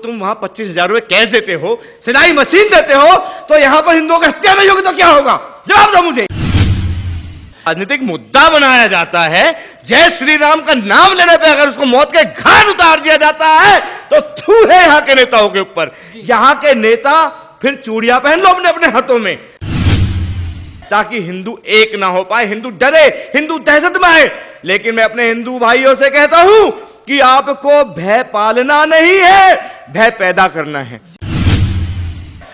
तुम वहां 25,000 रुपए कैश देते हो, सिलाई मशीन देते हो, तो यहां पर हिंदुओं की हत्या नहीं होगी तो क्या होगा? जवाब दो मुझे। राजनीतिक मुद्दा बनाया जाता है, जय श्री राम का नाम लेने पे अगर उसको मौत के घाट उतार दिया जाता है तो थू है यहां के नेताओं के ऊपर। यहां के नेता फिर चूड़ियां पहन लो अपने अपने हाथों में, ताकि हिंदू एक ना हो पाए, हिंदू डरे, हिंदू दहशत में आए। लेकिन मैं अपने हिंदू भाइयों से कहता हूं कि आपको भय पालना नहीं है, भय पैदा करना है।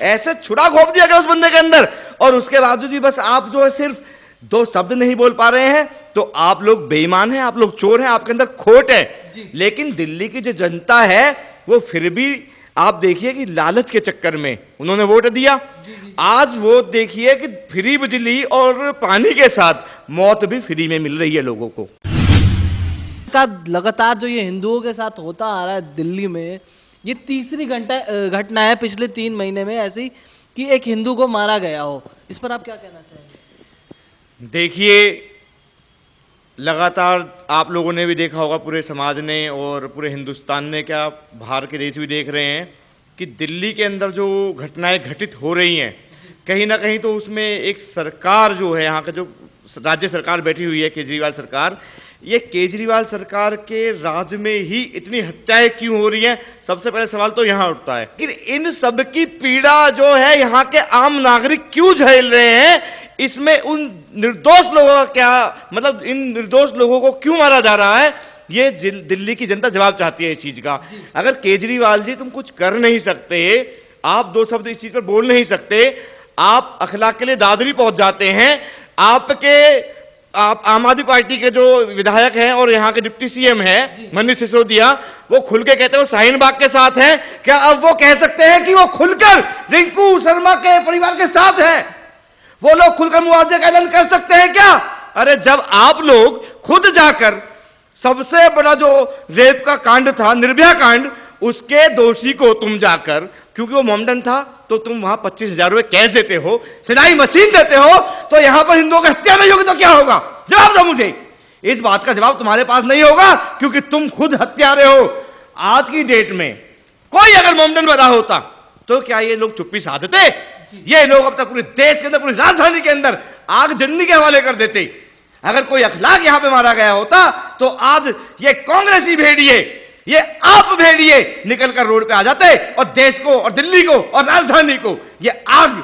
ऐसे छुरा घोंप दिया गया उस बंदे के अंदर, और उसके बावजूद भी बस आप जो है सिर्फ दो शब्द नहीं बोल पा रहे हैं, तो आप लोग बेईमान हैं, आप लोग चोर हैं, आपके अंदर खोट है। लेकिन दिल्ली की जो जनता है वो फिर भी आप देखिए कि लालच के चक्कर में उन्होंने वोट दिया। आज वो देखिए कि फ्री बिजली और पानी के साथ मौत भी फ्री में मिल रही है लोगों को। का लगातार जो ये हिंदुओं के साथ होता आ रहा है दिल्ली में, ये तीसरी घटना है पिछले 3 महीने में ऐसी कि एक हिंदू को मारा गया हो। इस पर आप क्या कहना चाहेंगे? देखिए, लगातार आप लोगों ने भी देखा होगा, पूरे समाज ने और पूरे हिंदुस्तान ने, क्या बाहर के देश भी देख रहे हैं कि दिल्ली के अंदर जो घटनाएं घटित हो रही हैं, कहीं ना कहीं तो उसमें एक सरकार जो है, यहाँ का जो राज्य सरकार बैठी हुई है, केजरीवाल सरकार, ये केजरीवाल सरकार के राज में ही इतनी हत्याएं क्यों हो रही हैं? सबसे पहले सवाल तो यहाँ उठता है कि इन सब की पीड़ा जो है यहाँ के आम नागरिक क्यों झेल रहे हैं? इसमें उन निर्दोष लोगों का क्या मतलब, इन निर्दोष लोगों को क्यों मारा जा रहा है? ये दिल्ली की जनता जवाब चाहती है इस चीज का। अगर केजरीवाल जी तुम कुछ कर नहीं सकते, आप दो शब्द इस चीज पर बोल नहीं सकते, आप अखलाक के लिए दादरी पहुंच जाते हैं, आप आम आदमी पार्टी के जो विधायक हैं और यहाँ के डिप्टी सीएम हैं मनीष सिसोदिया, वो खुल के कहते हैं वो शाहीन बाग के साथ हैं, क्या अब वो कह सकते हैं कि वो खुलकर रिंकू शर्मा के परिवार के साथ हैं? वो लोग खुलकर मुआवजे का ऐलान कर सकते हैं क्या? अरे जब आप लोग खुद जाकर सबसे बड़ा जो रेप का कांड था, निर्भया कांड, उसके दोषी को तुम जाकर, क्योंकि वो मोमडन था, तो तुम वहां 25,000 रुपए कैश देते हो, सिलाई मशीन देते हो, तो यहां पर हिंदुओं की हत्या नहीं होगी तो क्या होगा? जवाब दो मुझे। इस बात का जवाब तुम्हारे पास नहीं होगा, क्योंकि तुम खुद हत्यारे हो। आज की डेट में कोई अगर मोमडन बना होता तो क्या ये लोग चुप्पी साधते? ये लोग अब तक पूरे देश के अंदर, पूरी राजधानी के अंदर आग जलने के हवाले कर देते। अगर कोई अखलाक यहां पे मारा गया होता तो आज ये कांग्रेसी भेड़िए, ये आप भेड़िए निकल कर रोड पे आ जाते और देश को और दिल्ली को और राजधानी को ये आग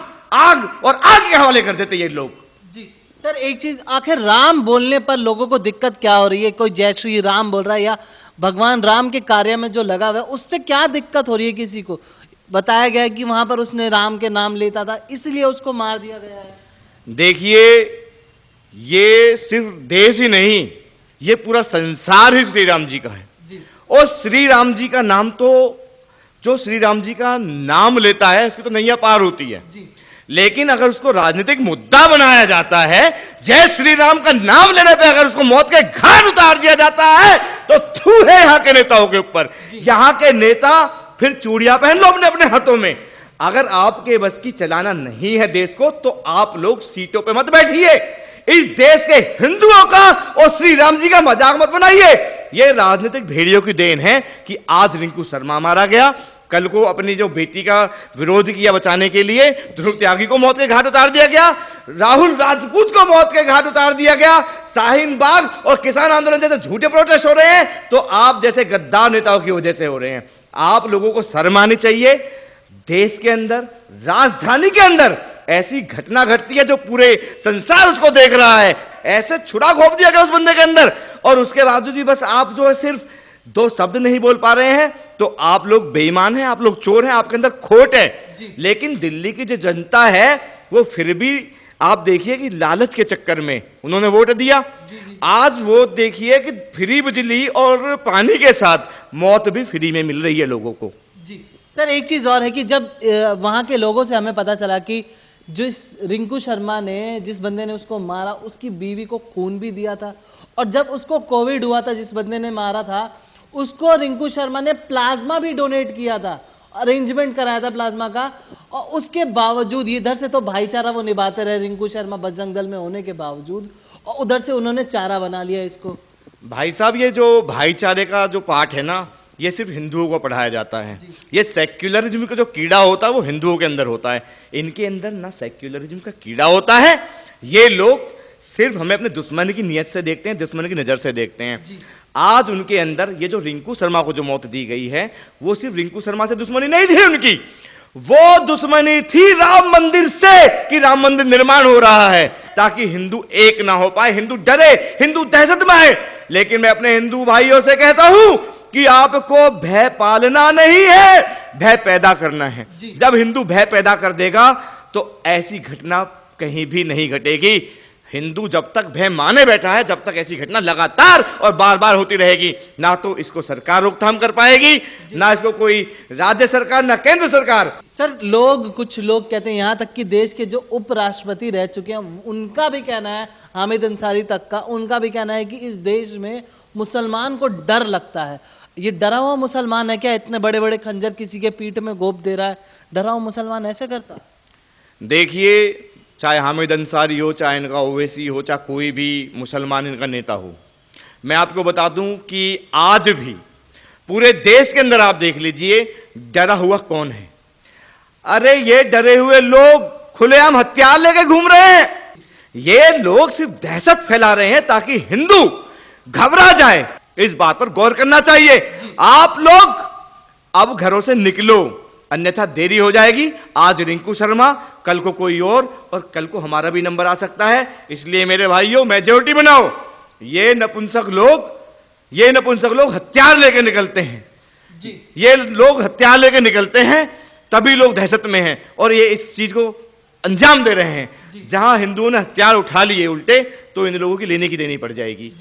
और आग के हवाले कर देते ये लोग। जी सर, एक चीज, आखिर राम बोलने पर लोगों को दिक्कत क्या हो रही है? कोई जय श्री राम बोल रहा है या भगवान राम के कार्य में जो लगा हुआ है उससे क्या दिक्कत हो रही है? किसी को बताया गया है कि वहां पर उसने राम के नाम लेता था इसलिए उसको मार दिया गया है। देखिए, ये सिर्फ देश ही नहीं, ये पूरा संसार ही श्री राम जी का है। और श्री राम जी का नाम तो, जो श्री राम जी का नाम लेता है उसकी तो नैया पार होती है। लेकिन अगर उसको राजनीतिक मुद्दा बनाया जाता है, जय श्री राम का नाम लेने पे अगर उसको मौत के घाट उतार दिया जाता है तो थू है यहां के नेताओं के ऊपर। यहां के नेता फिर चूड़ियां पहन लो अपने अपने हाथों में। अगर आपके बस की चलाना नहीं है देश को, तो आप लोग सीटों पे मत बैठिए। इस देश के हिंदुओं का और श्री राम जी का मजाक मत बनाइए। ये राजनीतिक भेड़ियों की देन है कि आज रिंकू शर्मा मारा गया, कल को अपनी जो बेटी का विरोध किया बचाने के लिए ध्रुव त्यागी को मौत के घाट उतार दिया गया, राहुल राजपूत को मौत के घाट उतार दिया गया, शाहीन बाग और किसान आंदोलन जैसे झूठे प्रोटेस्ट हो रहे हैं तो आप जैसे गद्दार नेताओं की वजह से हो रहे हैं। आप लोगों को शर्म आनी चाहिए। देश के अंदर, राजधानी के अंदर ऐसी घटना घटती है जो पूरे संसार उसको देख रहा है। ऐसे छुरा घोंप दिया गया उस बंदे के अंदर, और उसके बावजूद भी बस आप जो है सिर्फ दो शब्द नहीं बोल पा रहे हैं, तो आप लोग बेईमान हैं, आप लोग चोर हैं, आपके अंदर खोट है। लेकिन दिल्ली की जो जनता है वो फिर भी आप देखिए कि लालच के चक्कर में उन्होंने वोट दिया। आज वो देखिए कि फ्री बिजली और पानी के साथ मौत भी फ्री में मिल रही है लोगों को। जी सर, एक चीज और है कि जब वहां के लोगों से हमें पता चला कि जिस रिंकू शर्मा ने, जिस बंदे ने उसको मारा, उसकी बीवी को खून भी दिया था, और जब उसको कोविड हुआ था, जिस बंदे ने मारा था उसको रिंकू शर्मा ने प्लाज्मा भी डोनेट किया था, अरेंजमेंट कराया था प्लाज्मा का, और उसके बावजूद इधर से तो भाईचारा वो निभाते रहे रिंकू शर्मा बजरंग दल में होने के बावजूद, और उधर से उन्होंने चारा बना लिया इसको। भाई साहब, ये जो भाईचारे का जो पार्ट है ना, ये सिर्फ हिंदुओं को पढ़ाया जाता है। ये सेक्युलरिज्म का जो कीड़ा होता है वो हिंदुओं के अंदर होता है। इनके अंदर ना सेक्युलरिज्म का कीड़ा होता है। ये लोग सिर्फ हमें अपने दुश्मन की नियत से देखते हैं, दुश्मन की नजर से देखते हैं। आज उनके अंदर ये जो रिंकू शर्मा को जो मौत दी गई है, वो सिर्फ रिंकू शर्मा से दुश्मनी नहीं थी उनकी, वो दुश्मनी थी राम मंदिर से, कि राम मंदिर निर्माण हो रहा है ताकि हिंदू एक ना हो पाए, हिंदू डरे, हिंदू दहशत में आए। लेकिन मैं अपने हिंदू भाइयों से कहता हूं कि आपको भय पालना नहीं है, भय पैदा करना है। जब हिंदू भय पैदा कर देगा तो ऐसी घटना कहीं भी नहीं घटेगी। हिंदू जब तक भय माने बैठा है, जब तक ऐसी घटना लगातार और बार बार होती रहेगी। ना तो इसको सरकार रोकथाम कर पाएगी, ना इसको कोई राज्य सरकार, ना केंद्र सरकार। सर कुछ लोग कहते हैं, यहाँ तक कि देश के जो उपराष्ट्रपति रह चुके हैं उनका भी कहना है, हामिद अंसारी तक का, उनका भी कहना है कि इस देश में मुसलमान को डर लगता है। ये डरा हुआ मुसलमान है क्या? इतने बड़े बड़े खंजर किसी के पीठ में गोप दे रहा है, डरा हुआ मुसलमान ऐसे करता? देखिए, चाहे हामिद अंसारी हो, चाहे इनका ओवैसी हो, चाहे कोई भी मुसलमान इनका नेता हो, मैं आपको बता दूं कि आज भी पूरे देश के अंदर आप देख लीजिए डरा हुआ कौन है। अरे ये डरे हुए लोग खुलेआम हथियार लेके घूम रहे हैं। ये लोग सिर्फ दहशत फैला रहे हैं ताकि हिंदू घबरा जाए। इस बात पर गौर करना चाहिए। आप लोग अब घरों से निकलो, अन्यथा देरी हो जाएगी। आज रिंकू शर्मा, कल को कोई और कल को हमारा भी नंबर आ सकता है। इसलिए मेरे भाइयों, मेजॉरिटी बनाओ। ये नपुंसक लोग हथियार लेके निकलते हैं जी। ये लोग हथियार लेके निकलते हैं, तभी लोग दहशत में हैं और ये इस चीज को अंजाम दे रहे हैं। जहां हिंदुओं ने हथियार उठा लिए उल्टे, तो इन लोगों की लेने की देनी पड़ जाएगी।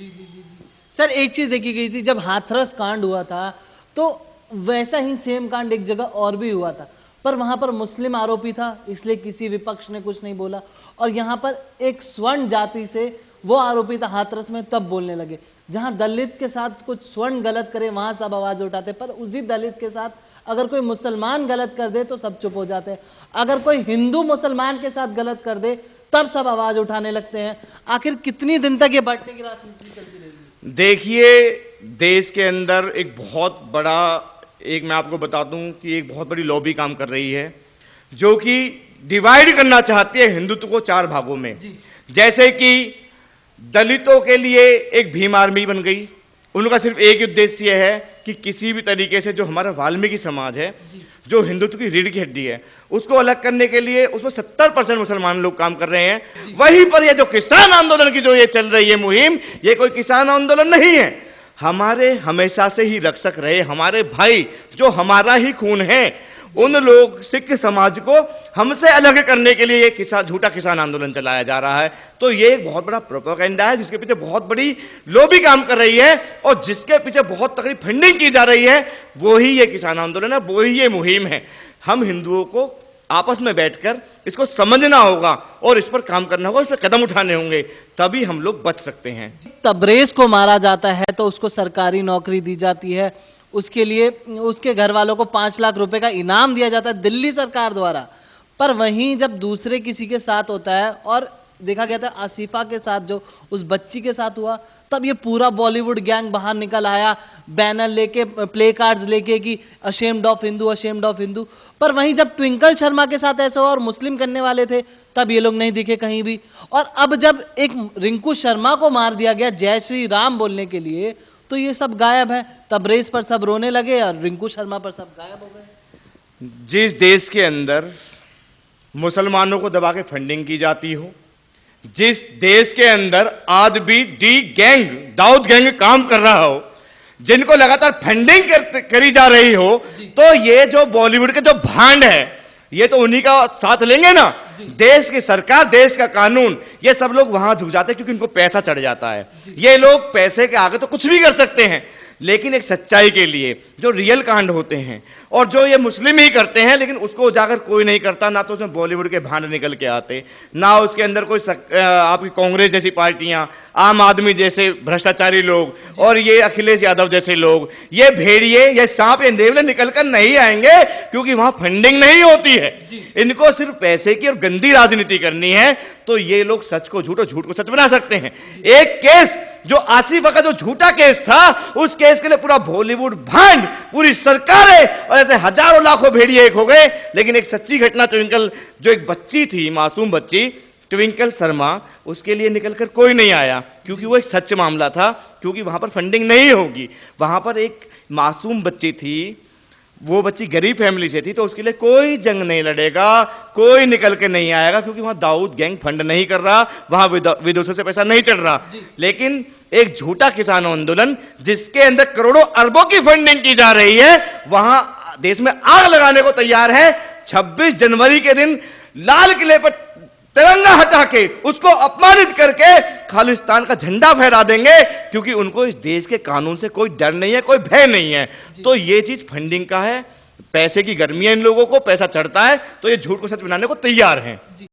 सर एक चीज देखी गई थी, जब हाथरस कांड हुआ था तो वैसा ही सेम कांड एक जगह और भी हुआ था, पर वहां पर मुस्लिम आरोपी था, इसलिए किसी विपक्ष ने कुछ नहीं बोला। और यहाँ पर एक स्वर्ण जाति से वो आरोपी था हाथरस में, तब बोलने लगे। जहां दलित के साथ कुछ स्वर्ण गलत करे वहां सब आवाज उठाते, पर उसी दलित के साथ अगर कोई मुसलमान गलत कर दे तो सब चुप हो जाते हैं। अगर कोई हिंदू मुसलमान के साथ गलत कर दे तब सब आवाज उठाने लगते हैं। आखिर कितनी दिन तक ये बांटने की राजनीति चलती रहेगी? देखिए, देश के अंदर एक बहुत बड़ा, एक मैं आपको बता दूं कि एक बहुत बड़ी लॉबी काम कर रही है, जो कि डिवाइड करना चाहती है हिंदुत्व को 4 भागों में। जैसे कि दलितों के लिए एक भीम आर्मी बन गई। उनका सिर्फ एक ही उद्देश्य है कि किसी भी तरीके से जो हमारा वाल्मीकि समाज है, जो हिंदुत्व की रीढ़ की हड्डी है, उसको अलग करने के लिए उसमें 70% मुसलमान लोग काम कर रहे हैं। वहीं पर ये जो किसान आंदोलन की जो ये चल रही है मुहिम, ये कोई किसान आंदोलन नहीं है। हमारे हमेशा से ही रक्षक रहे हमारे भाई, जो हमारा ही खून है, उन लोग सिख समाज को हमसे अलग करने के लिए ये झूठा किसान आंदोलन चलाया जा रहा है। तो ये एक बहुत बड़ा प्रोपेगेंडा है, जिसके पीछे बहुत बड़ी लॉबी काम कर रही है और जिसके पीछे बहुत तगड़ी फंडिंग की जा रही है। वो ही ये किसान आंदोलन है, वो ही ये मुहिम है। हम हिंदुओं को आपस में बैठकर इसको समझना होगा और इस पर काम करना होगा, इस पर कदम उठाने होंगे, तभी हम लोग बच सकते हैं। तबरेज को मारा जाता है तो उसको सरकारी नौकरी दी जाती है, उसके लिए उसके घर वालों को 5 लाख रुपए का इनाम दिया जाता है दिल्ली सरकार द्वारा। पर वहीं जब दूसरे किसी के साथ होता है, और देखा गया था आसिफा के साथ जो उस बच्ची के साथ हुआ, तब ये पूरा बॉलीवुड गैंग बाहर निकल आया, बैनर लेके, प्ले कार्ड्स लेके कि ashamed of Hindu, ashamed of Hindu. पर वहीं जब ट्विंकल शर्मा के साथ ऐसा हुआ और मुस्लिम करने वाले थे, तब ये लोग नहीं दिखे कहीं भी। और अब जब एक रिंकू शर्मा को मार दिया गया जय श्री राम बोलने के लिए, तो ये सब गायब है। तबरेज पर सब रोने लगे और रिंकू शर्मा पर सब गायब हो गए। जिस देश के अंदर मुसलमानों को दबा के फंडिंग की जाती हो, जिस देश के अंदर आज भी दाऊद गैंग काम कर रहा हो, जिनको लगातार फंडिंग करी जा रही हो, तो ये जो बॉलीवुड के जो भांड है, ये तो उन्हीं का साथ लेंगे ना। देश की सरकार, देश का कानून, ये सब लोग वहां झुक जाते हैं क्योंकि इनको पैसा चढ़ जाता है। ये लोग पैसे के आगे तो कुछ भी कर सकते हैं, लेकिन एक सच्चाई के लिए जो रियल कांड होते हैं और जो ये मुस्लिम ही करते हैं, लेकिन उसको उजागर कोई नहीं करता। ना तो उसमें बॉलीवुड के भांड निकल के आते, ना उसके अंदर कोई आपकी कांग्रेस जैसी पार्टियां, आम आदमी जैसे भ्रष्टाचारी लोग और ये अखिलेश यादव जैसे लोग, ये भेड़िए, ये सांप, ये नेवले निकल कर नहीं आएंगे, क्योंकि वहां फंडिंग नहीं होती है। इनको सिर्फ पैसे की और गंदी राजनीति करनी है, तो ये लोग सच को झूठ और झूठ को सच बना सकते हैं। एक केस जो आसिफा का जो झूठा केस था, उस केस के लिए पूरा बॉलीवुड भांड, पूरी सरकारें और ऐसे हजारों लाखों भेड़िए एक हो गए। लेकिन एक सच्ची घटना, ट्विंकल जो एक बच्ची थी, मासूम बच्ची ट्विंकल शर्मा, उसके लिए निकलकर कोई नहीं आया, क्योंकि वो एक सच मामला था, क्योंकि वहां पर फंडिंग नहीं होगी। वहां पर एक मासूम बच्ची थी, वो बच्ची गरीब फैमिली से थी, तो उसके लिए कोई जंग नहीं लड़ेगा, कोई निकल के नहीं आएगा, क्योंकि वहां दाऊद गैंग फंड नहीं कर रहा, वहां विदेशों से पैसा नहीं चढ़ रहा। लेकिन एक झूठा किसान आंदोलन जिसके अंदर करोड़ों अरबों की फंडिंग की जा रही है, वहां देश में आग लगाने को तैयार है। 26 जनवरी के दिन लाल किले पर तिरंगा हटा के, उसको अपमानित करके खालिस्तान का झंडा फहरा देंगे, क्योंकि उनको इस देश के कानून से कोई डर नहीं है, कोई भय नहीं है। तो ये चीज फंडिंग का है, पैसे की गर्मी है, इन लोगों को पैसा चढ़ता है, तो ये झूठ को सच बनाने को तैयार हैं।